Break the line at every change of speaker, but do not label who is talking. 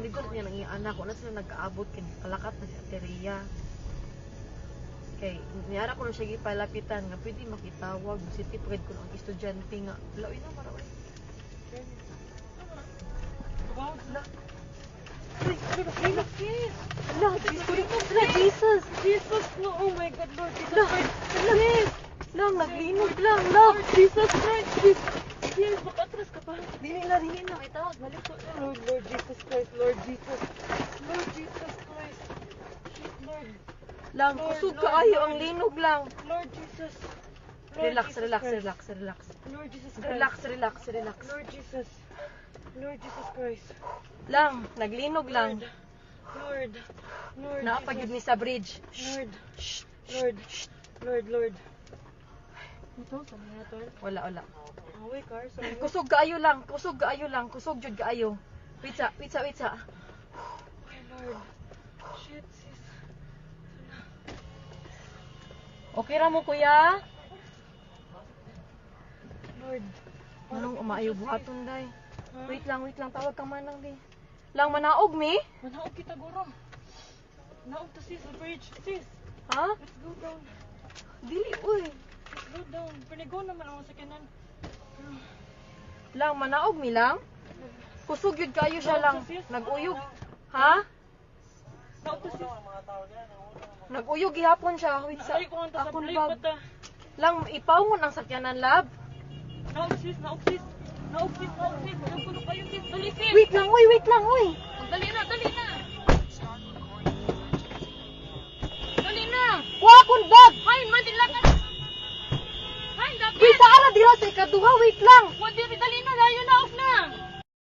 nindot niya nang iyang anak. Wala sila nag-aabot kay kalakat na si Ateria. Kay niyara ko na siya gipalapitan nga pwede makitawag si tipred ko ang estudyante nga. Laoy na maraway.
Wow, la.
Jesus!
Jesus, no, oh my God, Lord Jesus
Lang,
Christ.
lang, lang, naglinog lang, lang, Jesus Christ,
Yes, makatras ka pa.
dili na,
Ay, tawag, balik ko. Lord Jesus Christ, Lord Jesus. Lord Jesus Christ. Shit, Lord.
lang,
Lord,
kusog
Lord,
kaayo
Lord.
ang linog lang.
Lord Jesus. Lord
Relax,
Jesus
relax,
Christ.
relax, relax.
Lord Jesus Christ.
Relax, relax, relax.
Lord Jesus. Lord Jesus Christ.
Lang, naglinog lang.
Lord. Lord
Naapagid
Jesus.
ni sa bridge.
Lord.
Shh,
Lord. Lord. Ito, saan na ito?
wala, wala.
Away, car. Sorry.
Kusog kaayo lang, kusog jud kaayo. Wait sa.
Okay, Lord. Shit, sis.
Okay ra mo kuya?
Lord.
Anong umaayo buhaton day?
Ha?
Wait lang, tawag ka manang di. Lang manaog mi?
Manaog kita, guro. Naog to, sis. The bridge. Sis.
Ha?
Let's go down.
Dili uy.
Let's go down. Pinigo naman ako sa kanan.
Lang manaog mi lang. Kusog yun kayo siya lang. Nag-uyog. Ha?
Naog to, sis.
Nag-uyog gihapon siya. Wait sa
Ay, kung ang
akong
tasabli
bag.
pa ta.
Lang ipawon ang sakyanan lab.
Naog, sis. Naog, sis. Naog, sis. Naog, sis. Naog, puno kayo, sis. Dali, sis.
Wait lang uy.
Dali na, dali na. Dali na.
Wa akong bag.
Hain, madila ka. Hain, dapat.
Wait sa ala dira sa ikaduha. Wait lang.
Dali na.